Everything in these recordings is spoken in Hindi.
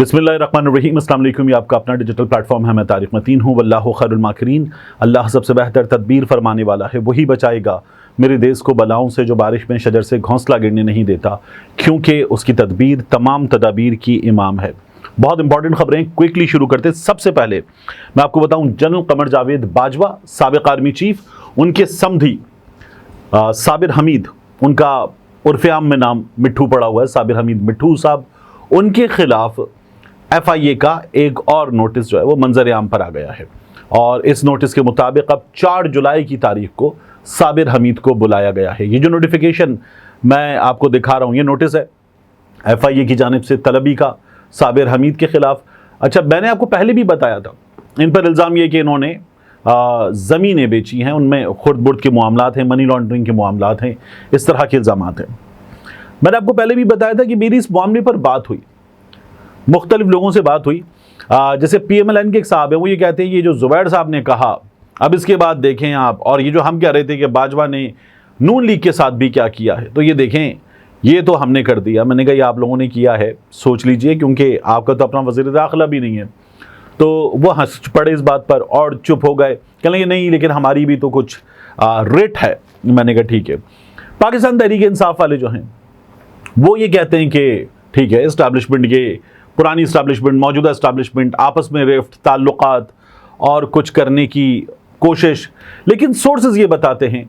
बिस्मिल्लाहिर्रहमानिर्रहीम। अस्सलाम वालेकुम। ये आपका अपना डिजिटल प्लेटफॉर्म है। मैं तारिक मतीन हूँ। वल्लाहु खैरुल माकिरीन। अल्लाह सबसे बेहतर तदबीर फरमाने वाला है, वही बचाएगा मेरे देश को बलाओं से जो बारिश में शजर से घोंसला गिरने नहीं देता, क्योंकि उसकी तदबीर तमाम तदाबीर की इमाम है। बहुत इंपॉर्टेंट खबरें क्विकली शुरू करते। सबसे पहले मैं आपको बताऊं, जनरल कमर जावेद बाजवा साबिक आर्मी चीफ, उनके समधी साबिर हमीद, उनका उर्फ़े आम में नाम मिट्ठू पड़ा हुआ है, साबिर हमीद मिट्ठू साहब, उनके खिलाफ FIA का एक और नोटिस जो है वो मंजर आम पर आ गया है। और इस नोटिस के मुताबिक अब 4 जुलाई की तारीख को साबिर हमीद को बुलाया गया है। ये जो नोटिफिकेशन मैं आपको दिखा रहा हूँ, ये नोटिस है FIA की जानिब से तलबी का साबिर हमीद के खिलाफ। अच्छा, मैंने आपको पहले भी बताया था, इन पर इल्ज़ाम ये कि इन्होंने ज़मीनें बेची हैं, उनमें खुर्द-बुर्द के मामलात हैं, मनी लॉन्ड्रिंग के मामलात हैं, इस तरह के इल्ज़ामात हैं। मैंने आपको पहले भी बताया था कि मेरी इस मामले पर बात हुई, मुख्तलिफ लोगों से बात हुई। जैसे PMLN के एक साहब हैं, वो ये कहते हैं ये जो ज़ुबैर साहब ने कहा, अब इसके बाद देखें आप, और ये जो हम कह रहे थे कि बाजवा ने नून लीग के साथ भी क्या किया है, तो ये देखें, ये तो हमने कर दिया। मैंने कहा ये आप लोगों ने किया है, सोच लीजिए, क्योंकि आपका तो अपना वज़ीर दाखिला भी नहीं है। तो वो हंस पड़े इस बात पर और चुप हो गए, कह लेंगे नहीं लेकिन हमारी भी तो कुछ रेट है। मैंने कहा ठीक है। पाकिस्तान तहरीक इंसाफ वाले जो हैं वो ये कहते हैं कि ठीक है, इस्टेब्लिशमेंट, ये पुरानी इस्टेब्लिशमेंट, मौजूदा इस्टेब्लिशमेंट, आपस में रिफ्ट, ताल्लुकात और कुछ करने की कोशिश, लेकिन सोर्सेज ये बताते हैं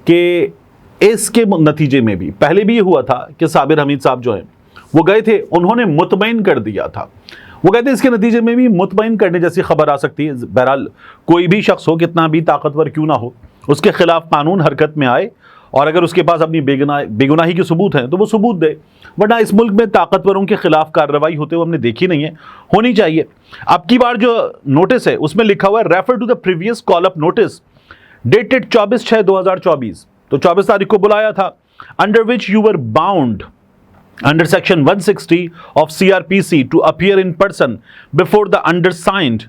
कि इसके नतीजे में भी पहले भी ये हुआ था कि साबिर हमीद साहब जो हैं वो गए थे, उन्होंने मुतमईन कर दिया था। वो कहते हैं इसके नतीजे में भी मुतमईन करने जैसी खबर आ सकती है। बहरहाल कोई भी शख्स हो, कितना भी ताकतवर क्यों ना हो, उसके खिलाफ कानून हरकत में आए और अगर उसके पास अपनी बेगुनाही के सबूत हैं तो वो सबूत दे, वरना इस मुल्क में ताकतवरों के खिलाफ कार्रवाई होते हुए हमने देखी नहीं है, होनी चाहिए। अब की बार जो नोटिस है उसमें लिखा हुआ है refer to the previous call up notice dated 24/6/2024, तो 24 तारीख को बुलाया था, under which you were bound under section 160 of CRPC to appear in person before the undersigned,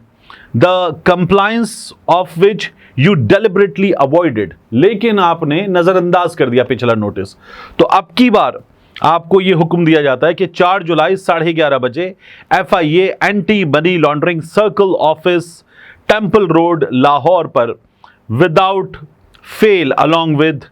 the compliance of which you deliberately avoided। लेकिन आपने नजरअंदाज कर दिया पिछला नोटिस। तो अब की बार आपको यह हुक्म दिया जाता है कि 4 जुलाई 11:30 बजे FIA anti money laundering circle office, Temple Road, Lahore पर without fail along with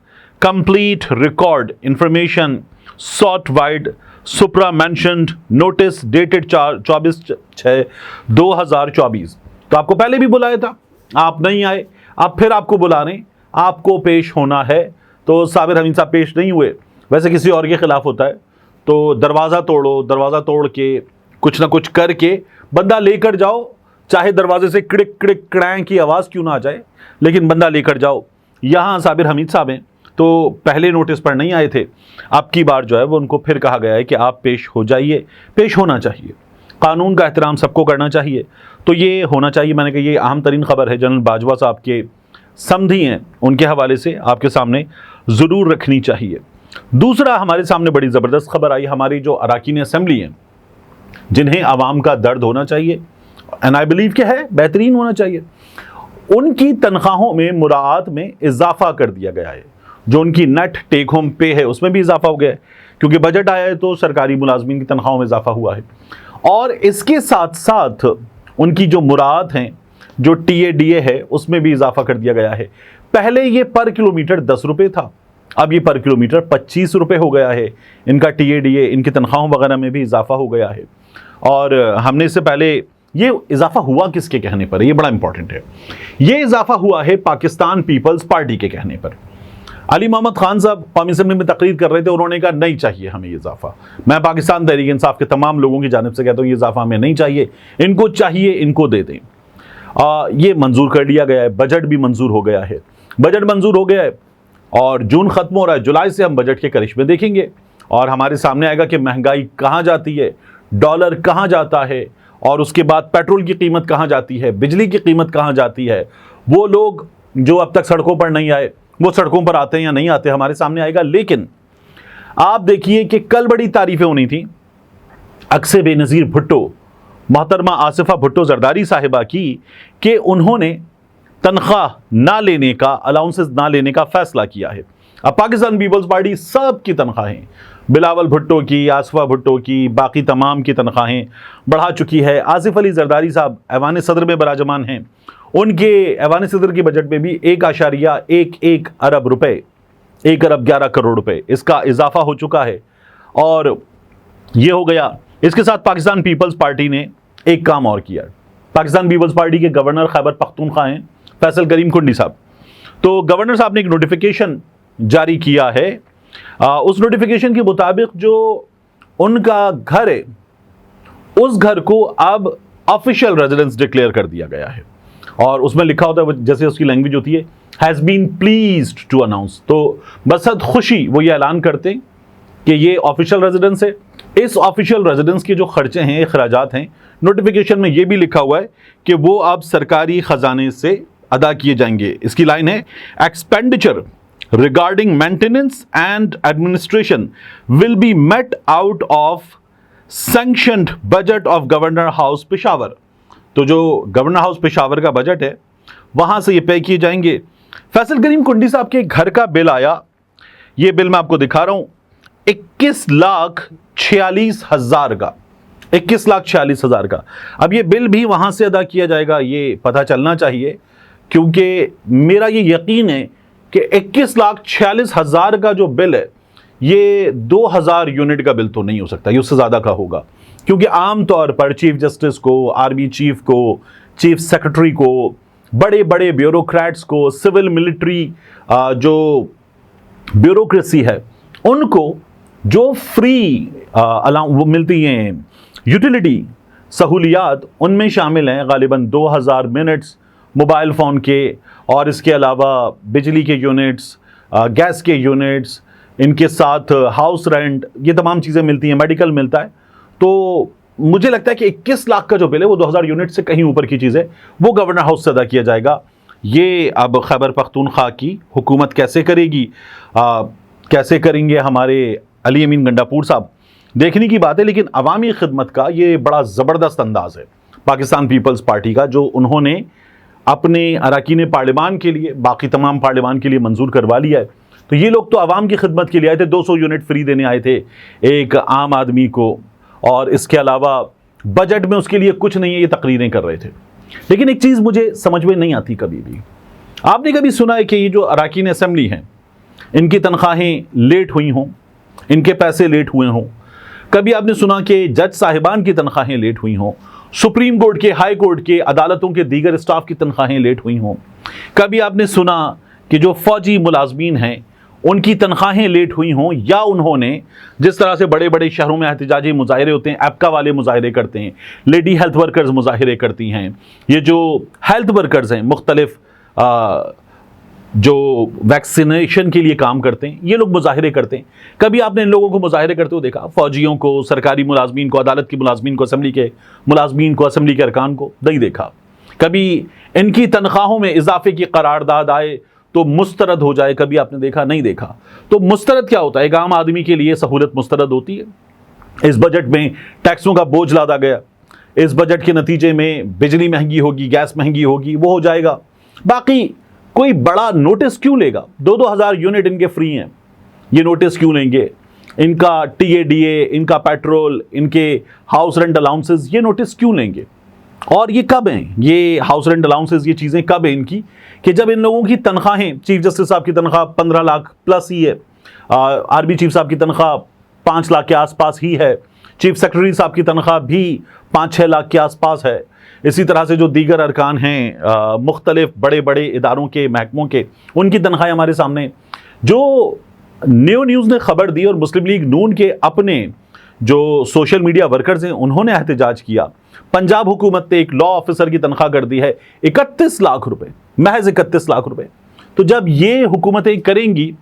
complete record information sought wide supra mentioned notice dated 24/6/2024। तो आपको पहले भी बुलाया था, आप नहीं आए, अब फिर आपको बुला रहे हैं, आपको पेश होना है। तो साबिर हमीद साहब पेश नहीं हुए। वैसे किसी और के खिलाफ होता है तो दरवाज़ा तोड़ो, दरवाज़ा तोड़ के कुछ ना कुछ करके बंदा लेकर जाओ, चाहे दरवाजे से क्रिक क्रिक क्ड़ैं की आवाज़ क्यों ना आ जाए, लेकिन बंदा लेकर जाओ। यहाँ साबिर हमीद साहब हैं तो पहले नोटिस पर नहीं आए थे, अब की बार जो है वो उनको फिर कहा गया है कि आप पेश हो जाइए, पेश होना चाहिए। कानून का एहतराम सबको करना चाहिए, तो ये होना चाहिए। मैंने कहा ये अहम तरीन खबर है, जनरल बाजवा साहब के समधी हैं, उनके हवाले से आपके सामने ज़रूर रखनी चाहिए। दूसरा, हमारे सामने बड़ी ज़बरदस्त खबर आई, हमारी जो अरकान असम्बली हैं जिन्हें आवाम का दर्द होना चाहिए, एंड आई बिलीव कि है, बेहतरीन होना चाहिए, उनकी तनख्वाहों में मुराआत में इजाफा कर दिया गया है। जो उनकी नेट टेक होम पे है उसमें भी इजाफा हो गया है, क्योंकि बजट आया है तो सरकारी मुलाजमीन की तनख्वाहों में इजाफा हुआ है। और इसके साथ साथ उनकी जो मुराद हैं, जो TADA है, उसमें भी इजाफा कर दिया गया है। पहले ये पर किलोमीटर 10 रुपये था, अब ये पर किलोमीटर 25 रुपये हो गया है। इनका TADA, इनकी तनख्वाहों वगैरह में भी इजाफा हो गया है। और हमने इससे पहले, ये इजाफा हुआ किसके कहने पर है, ये बड़ा इंपॉर्टेंट है। ये इजाफा हुआ है पाकिस्तान पीपल्स पार्टी के कहने पर। अली मोहम्मद खान साहब कौमी असेंबली में तकरीर कर रहे थे, उन्होंने कहा नहीं चाहिए हमें ये इजाफा। मैं पाकिस्तान तहरीक इंसाफ के तमाम लोगों की जानिब से कहता हूँ ये इजाफा हमें नहीं चाहिए, इनको चाहिए, इनको दे दें। ये मंजूर कर लिया गया है, बजट भी मंजूर हो गया है, बजट मंजूर हो गया है और जून ख़त्म हो रहा है, जुलाई से हम बजट के करिश्मे देखेंगे और हमारे सामने आएगा कि महंगाई कहाँ जाती है, डॉलर कहाँ जाता है, और उसके बाद पेट्रोल की कीमत कहाँ जाती है, बिजली की कीमत कहाँ जाती है। वो लोग जो अब तक सड़कों पर नहीं आए वो सड़कों पर आते हैं या नहीं आते, हमारे सामने आएगा। लेकिन आप देखिए कि कल बड़ी तारीफें होनी थी अक्से बेनज़ीर भुट्टो, मोहतरमा आसिफा भुट्टो जरदारी साहिबा की, कि उन्होंने तनख्वाह ना लेने का, अलाउंसेस ना लेने का फैसला किया है। अब पाकिस्तान पीपल्स पार्टी सब की तनख्वाहें, बिलावल भुट्टो की, आसफा भुट्टो की, बाकी तमाम की तनख्वाहें बढ़ा चुकी है। आसिफ अली जरदारी साहब ऐवान सदर में बराजमान हैं, उनके ऐवान सदर के बजट में भी 1.11 अरब रुपए, 1 अरब 11 करोड़ रुपए इसका इजाफा हो चुका है। और ये हो गया। इसके साथ पाकिस्तान पीपल्स पार्टी ने एक काम और किया। पाकिस्तान पीपल्स पार्टी के गवर्नर खैबर पख्तूनख्वा हैं फैसल करीम कुंडी साहब। तो गवर्नर साहब ने एक नोटिफिकेशन जारी किया है। उस नोटिफिकेशन के मुताबिक जो उनका घर है, उस घर को अब ऑफिशियल रेजिडेंस डिक्लेयर कर दिया गया है। और उसमें लिखा होता है, जैसे उसकी लैंग्वेज होती है, has been pleased to announce. तो बसद खुशी वो ये ऐलान करते हैं कि ये ऑफिशियल रेजिडेंस है। इस ऑफिशियल रेजिडेंस के जो खर्चे हैं, अखराजात हैं, नोटिफिकेशन में ये भी लिखा हुआ है कि वो अब सरकारी खजाने से अदा किए जाएंगे। इसकी लाइन है, expenditure regarding maintenance and administration will be met out of sanctioned budget of governor house Peshawar. तो जो गवर्नर हाउस पेशावर का बजट है, वहां से ये पे किए जाएंगे। फैसल करीम कुंडी साहब के घर का बिल आया, ये बिल मैं आपको दिखा रहा हूं, 21,46,000 का, 21,46,000 का। अब ये बिल भी वहां से अदा किया जाएगा, ये पता चलना चाहिए, क्योंकि मेरा ये यकीन है कि 21,46,000 का जो बिल है, ये 2,000 यूनिट का बिल तो नहीं हो सकता, ये उससे ज़्यादा का होगा। क्योंकि आमतौर पर चीफ जस्टिस को, आर्मी चीफ को, चीफ सेक्रेटरी को, बड़े बड़े ब्यूरोक्रेट्स को, सिविल मिलिट्री जो ब्यूरोक्रेसी है, उनको जो फ्री वो मिलती हैं यूटिलिटी सहूलियात, उनमें शामिल हैं गालिबन 2,000 मिनट्स मोबाइल फ़ोन के, और इसके अलावा बिजली के यूनिट्स, गैस के यूनिट्स, इनके साथ हाउस रेंट, ये तमाम चीज़ें मिलती हैं, मेडिकल मिलता है। तो मुझे लगता है कि 21 लाख का जो बिल है वो 2,000 यूनिट से कहीं ऊपर की चीज़ है, वो गवर्नर हाउस से अदा किया जाएगा। ये अब खैबर पख्तूनख्वा की हुकूमत कैसे करेगी, कैसे करेंगे हमारे अली अमीन गंडापुर साहब, देखने की बात है। लेकिन अवामी खिदमत का ये बड़ा ज़बरदस्त अंदाज़ है पाकिस्तान पीपल्स पार्टी का, जो उन्होंने अपने अरकान पार्लिमान के लिए, बाकी तमाम पार्लिमान के लिए मंजूर करवा लिया है। तो ये लोग तो अवाम की खिदमत के लिए आए थे, 200 यूनिट फ्री देने आए थे एक आम आदमी को, और इसके अलावा बजट में उसके लिए कुछ नहीं है, ये तकरीरें कर रहे थे। लेकिन एक चीज़ मुझे समझ में नहीं आती कभी भी, आपने कभी सुना है कि ये जो अरकान असम्बली हैं, इनकी तनख्वाहें लेट हुई हों, इनके पैसे लेट हुए हों? कभी आपने सुना कि जज साहिबान की तनख्वाहें लेट हुई हों, सुप्रीम कोर्ट के, हाई कोर्ट के, अदालतों के दीगर स्टाफ की तनख्वाहें लेट हुई हों? कभी आपने सुना कि जो फौजी मुलाजमीन हैं उनकी तनख्वाहें लेट हुई हों, या उन्होंने जिस तरह से बड़े बड़े शहरों में एहतजाजी मुजाहरे होते हैं, एप्का वाले मुजाहरे करते हैं, लेडी हेल्थ वर्कर्स मुजाहरे करती हैं, ये जो हेल्थ वर्कर्स हैं मुख्तलिफ जो वैक्सीनेशन के लिए काम करते हैं, ये लोग मुजाहरे करते हैं। कभी आपने इन लोगों को मुजाहरे करते हुए देखा? फौजियों को, सरकारी मुलाजमीन को, अदालत की मुलाजमीन को, असम्बली के मुलाजमीन को, असम्बली के अरकान को नहीं देखा। कभी इनकी तनख्वाहों में इजाफे की करारदाद आए तो मुस्तरद हो जाए, कभी आपने देखा? नहीं देखा। तो मुस्तरद क्या होता है? एक आम आदमी के लिए सहूलत मुस्तरद होती है। इस बजट में टैक्सों का बोझ लादा गया, इस बजट के नतीजे में बिजली महंगी होगी, गैस महंगी होगी, वो हो जाएगा। बाकी कोई बड़ा नोटिस क्यों लेगा? 2,000 यूनिट इनके फ्री हैं, ये नोटिस क्यों लेंगे? इनका TADA, इनका पेट्रोल, इनके हाउस रेंट अलाउंसेस, ये नोटिस क्यों लेंगे? और ये कब हैं, ये हाउस रेंट अलाउंसेस, ये चीज़ें कब हैं इनकी, कि जब इन लोगों की तनख्वाहें, चीफ जस्टिस साहब की तनख्वाह 15 लाख प्लस ही है, आर्मी चीफ साहब की तनख्वाह 5 लाख के आसपास ही है, चीफ सेक्रेटरी साहब की तनख्वाह भी 5-6 लाख के आसपास है। इसी तरह से जो दीगर अरकान हैं मुख्तलिफ बड़े बड़े इदारों के, महकमों के, उनकी तनख्वाहें हमारे सामने। जो न्यूज़ ने खबर दी और मुस्लिम लीग नून के अपने जो सोशल मीडिया वर्कर्स हैं उन्होंने एहतजाज किया, पंजाब हुकूमत ने एक लॉ ऑफिसर की तनख्वाह कर दी है 31 लाख रुपए, महज 31 लाख रुपए। तो जब ये हुकूमतें करेंगी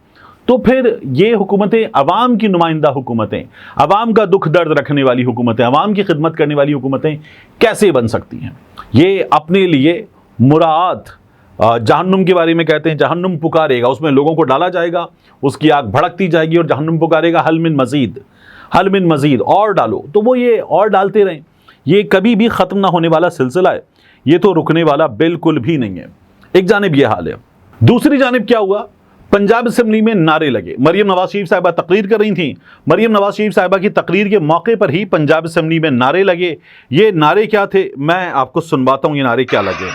तो फिर ये हुकूमतें अवाम की नुमाइंदा हुकूमतें, अवाम का दुख दर्द रखने वाली हुकूमतें, अवाम की खिदमत करने वाली हुकूमतें कैसे बन सकती हैं? ये अपने लिए मुराद, जहन्नुम के बारे में कहते हैं, जहन्नुम पुकारेगा, उसमें लोगों को डाला जाएगा, उसकी आग भड़कती जाएगी और जहन्नुम पुकारेगा हल मिन मजीद, हल मिन मजीद, और डालो। तो वो ये और डालते रहें, ये कभी भी ख़त्म ना होने वाला सिलसिला है, ये तो रुकने वाला बिल्कुल भी नहीं है। एक जानिब ये हाल है। दूसरी जानिब क्या हुआ? पंजाब असेंबली में नारे लगे। मरियम नवाज शरीफ साहिबा तकरीर कर रही थी। मरियम नवाज शरीफ साहिबा की तकरीर के मौके पर ही पंजाब असेंबली में नारे लगे। ये नारे क्या थे, मैं आपको सुनवाता हूं ये नारे क्या लगे।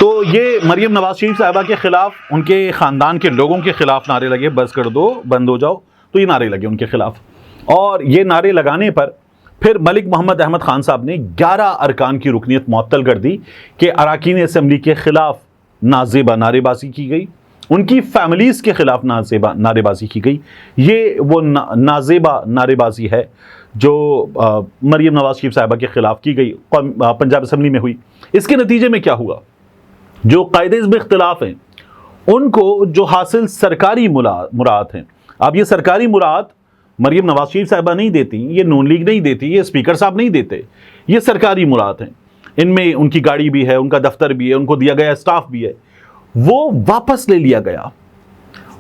तो ये मरियम नवाज शरीफ साहिबा के खिलाफ, उनके खानदान के लोगों के खिलाफ नारे लगे, बस कर दो, बंद हो जाओ। तो ये नारे लगे उनके खिलाफ। और ये नारे लगाने पर फिर मलिक मोहम्मद अहमद खान साहब ने 11 अरकान की रुकनीत मुअत्तल कर दी कि अरकान असेंबली के खिलाफ नाजेबा नारेबाजी की गई, उनकी फैमिलीज़ के खिलाफ नाजेबा नारेबाजी की गई। ये वो नाजेबा नारेबाजी है जो मरियम नवाज शरीफ साहिबा के खिलाफ की गई, पंजाब असेंबली में हुई। इसके नतीजे में क्या हुआ, जो कायदे हिज़्ब इख्तिलाफ हैं उनको जो हासिल सरकारी मुराद हैं, अब ये सरकारी मुराद मरियम नवाज शरीफ साहिबा नहीं देती, ये नून लीग नहीं देती, ये स्पीकर साहब नहीं देते, ये सरकारी मुराद हैं। इनमें उनकी गाड़ी भी है, उनका दफ्तर भी है, उनको दिया गया स्टाफ भी है, वो वापस ले लिया गया।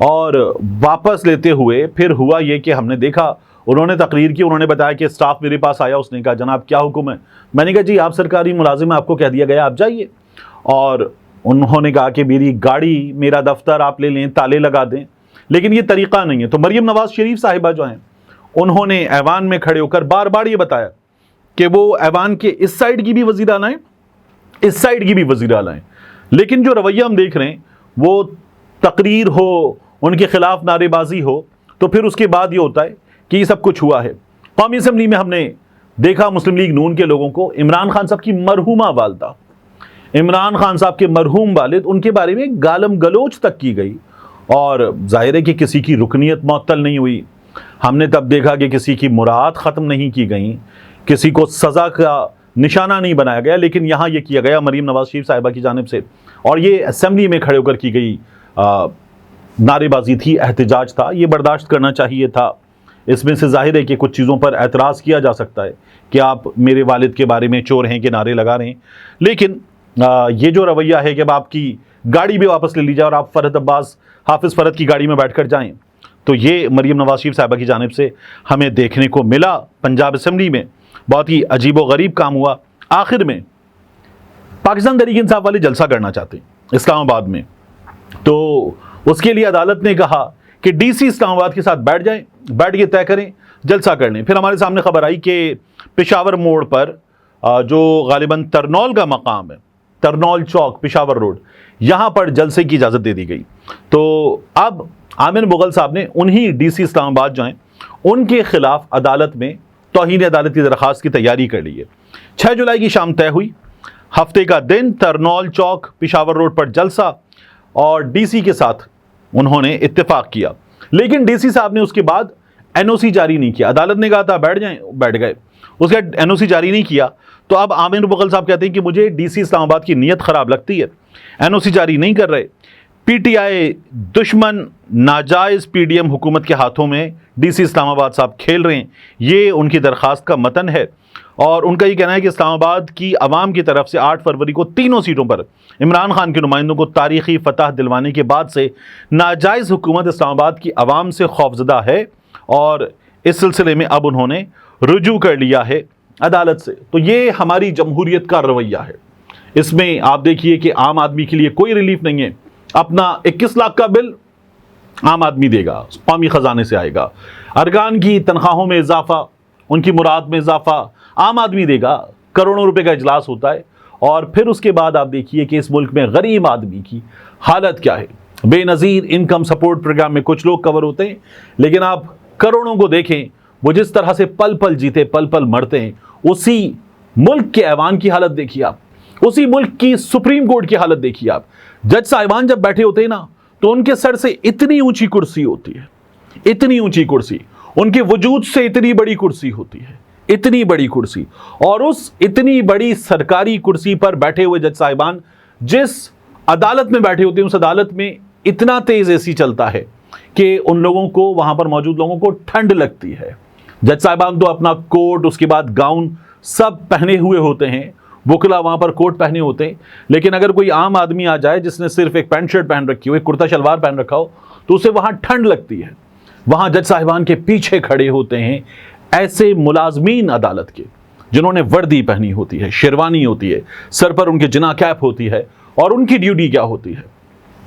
और वापस लेते हुए फिर हुआ ये कि हमने देखा, उन्होंने तकरीर की, उन्होंने बताया कि स्टाफ मेरे पास आया, उसने कहा जनाब क्या हुक्म है। मैंने कहा जी आप सरकारी मुलाजिम हैं, आपको कह दिया गया आप जाइए। और उन्होंने कहा कि मेरी गाड़ी, मेरा दफ्तर आप ले लें, ताले लगा दें, लेकिन ये तरीक़ा नहीं है। तो मरियम नवाज शरीफ साहिबा जो हैं उन्होंने ऐवान में खड़े होकर बार बार ये बताया कि वो ऐवान के इस साइड की भी वज़ीर आला हैं, इस साइड की भी वज़ीर आला हैं। लेकिन जो रवैया हम देख रहे हैं वो तकरीर हो, उनके खिलाफ नारेबाजी हो, तो फिर उसके बाद ये होता है कि ये सब कुछ हुआ है। कौमी असम्बली में हमने देखा मुस्लिम लीग नून के लोगों को इमरान खान साहब की मरहूमा वालदा, इमरान खान साहब के मरहूम वालिद, उनके बारे में गालम गलोच तक की गई। और जाहिर है कि किसी की रुकनीत मुअत्तल नहीं हुई। हमने तब देखा कि किसी की मुराद ख़त्म नहीं की गई, किसी को सज़ा का निशाना नहीं बनाया गया, लेकिन यहाँ ये किया गया मरियम नवाज शरीफ साहिबा की जानिब से। और ये असेंबली में खड़े होकर की गई नारेबाजी थी, एहतजाज था, ये बर्दाश्त करना चाहिए था। इसमें से जाहिर है कि कुछ चीज़ों पर एतराज़ किया जा सकता है कि आप मेरे वालिद के बारे में चोर हैं के नारे लगा रहे हैं, लेकिन ये जो रवैया है कि अब आपकी गाड़ी भी वापस ले ली जाए और आप फ़रहत अब्बास, हाफिज़ फ़रहत की गाड़ी में बैठकर जाएं, तो ये मरियम नवाज शरीफ साहिबा की जानिब से हमें देखने को मिला। पंजाब असेंबली में बहुत ही अजीब व गरीब काम हुआ। आखिर में पाकिस्तान तहरीक इंसाफ वाले जलसा करना चाहते हैं इस्लामाबाद में, तो उसके लिए अदालत ने कहा कि डीसी इस्लामाबाद के साथ बैठ के तय करें, जलसा कर लें। फिर हमारे सामने खबर आई कि पेशावर मोड़ पर जो गालिबन तरनौल का मकाम है, तरनौल चौक पेशावर रोड, यहाँ पर जलसे की इजाज़त दे दी गई। तो अब आमिर मुगल साहब ने उन्हीं डीसी इस्लामाबाद जो हैं उनके खिलाफ अदालत में तौहीन अदालत की दरख्वास्त की तैयारी कर ली है। 6 जुलाई की शाम तय हुई, हफ्ते का दिन, तरनौल चौक पेशावर रोड पर जलसा, और डीसी के साथ उन्होंने इत्तेफाक किया। लेकिन डीसी साहब ने उसके बाद एनओसी जारी नहीं किया। अदालत ने कहा था बैठ जाएं, बैठ गए, उसके बाद एनओसी जारी नहीं किया। तो अब आमिर मुगल साहब कहते हैं कि मुझे डीसी इस्लामाबाद की नीयत ख़राब लगती है, एनओसी जारी नहीं कर रहे। पीटीआई दुश्मन नाजायज़ पीडीएम हुकूमत के हाथों में डीसी इस्लामाबाद साहब खेल रहे हैं, ये उनकी दरख्वास्त का मतन है। और उनका ये कहना है कि इस्लामाबाद की आवाम की तरफ से 8 फरवरी को तीनों सीटों पर इमरान खान के नुमाइंदों को तारीखी फतह दिलवाने के बाद से नाजायज़ हुकूमत इस्लामाबाद की आवाम से खौफजदा है, और इस सिलसिले में अब उन्होंने रुजू कर लिया है अदालत से। तो ये हमारी जमहूरियत का रवैया है। इसमें आप देखिए कि आम आदमी के लिए कोई रिलीफ नहीं है। अपना 21 लाख का बिल आम आदमी देगा, कौमी ख़जाने से आएगा। अरकान की तनख्वाहों में इजाफा, उनकी मुराद में इजाफा आम आदमी देगा। करोड़ों रुपए का इजलास होता है, और फिर उसके बाद आप देखिए कि इस मुल्क में गरीब आदमी की हालत क्या है। बेनज़ीर इनकम सपोर्ट प्रोग्राम में कुछ लोग कवर होते हैं, लेकिन आप करोड़ों को देखें, वो जिस तरह से पल पल जीते पल पल मरते हैं। उसी मुल्क के ऐवान की हालत देखिए आप, उसी मुल्क की सुप्रीम कोर्ट की हालत देखिए आप। जज साहिबान जब बैठे होते हैं ना, तो उनके सर से इतनी ऊंची कुर्सी होती है, इतनी ऊंची कुर्सी, उनके वजूद से इतनी बड़ी कुर्सी होती है, इतनी बड़ी कुर्सी। और उस इतनी बड़ी सरकारी कुर्सी पर बैठे हुए जज साहिबान जिस अदालत में बैठे होते हैं, उस अदालत में इतना तेज एसी चलता है कि उन लोगों को, वहां पर मौजूद लोगों को ठंड लगती है। जज साहिबान तो अपना कोट, उसके बाद गाउन सब पहने हुए होते हैं, वकला वहां पर कोट पहने होते हैं। लेकिन अगर कोई आम आदमी आ जाए जिसने सिर्फ एक पैंट शर्ट पहन रखी हो, एक कुर्ता शलवार पहन रखा हो, तो उसे वहां ठंड लगती है। वहां जज साहिबान के पीछे खड़े होते हैं ऐसे मुलाजमीन अदालत के जिन्होंने वर्दी पहनी होती है, शेरवानी होती है, सर पर उनके जिना कैप होती है, और उनकी ड्यूटी क्या होती है,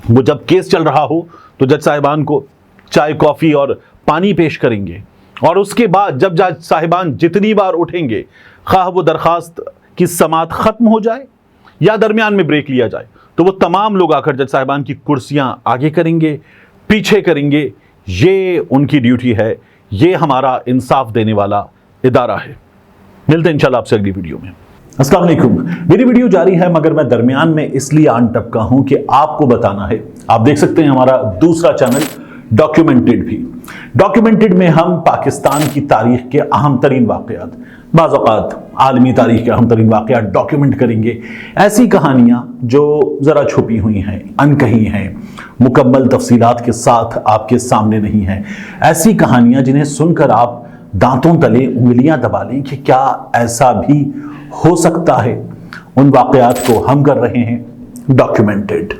वो जब केस चल रहा हो तो जज साहिबान को चाय कॉफ़ी और पानी पेश करेंगे, और उसके बाद जब जज साहिबान जितनी बार उठेंगे, खा वो दरखास्त की समाअत ख़त्म हो जाए या दरमियान में ब्रेक लिया जाए, तो वो तमाम लोग आकर जज साहिबान की कुर्सियां आगे करेंगे, पीछे करेंगे। ये उनकी ड्यूटी है, ये हमारा इंसाफ देने वाला इदारा है। मिलते हैं इंशाल्लाह आपसे अगली वीडियो में। अस्सलाम वालेकुम। मेरी वीडियो जारी है, मगर मैं दरमियान में इसलिए आन टपका हूं कि आपको बताना है। आप देख सकते हैं हमारा दूसरा चैनल डॉक्यूमेंटेड भी। डॉक्यूमेंटेड में हम पाकिस्तान की तारीख के अहम तरीन वाक़यात, बाज़ औक़ात आलमी तारीख के अहम तरीन वाक़यात डॉक्यूमेंट करेंगे। ऐसी कहानियाँ जो ज़रा छुपी हुई हैं, अनकही हैं, मुकम्मल तफसीलात के साथ आपके सामने नहीं हैं। ऐसी कहानियाँ जिन्हें सुनकर आप दांतों तले उंगलियां दबा लें कि क्या ऐसा भी हो सकता है। उन वाक़यात को हम कर रहे हैं डॉक्यूमेंटेड।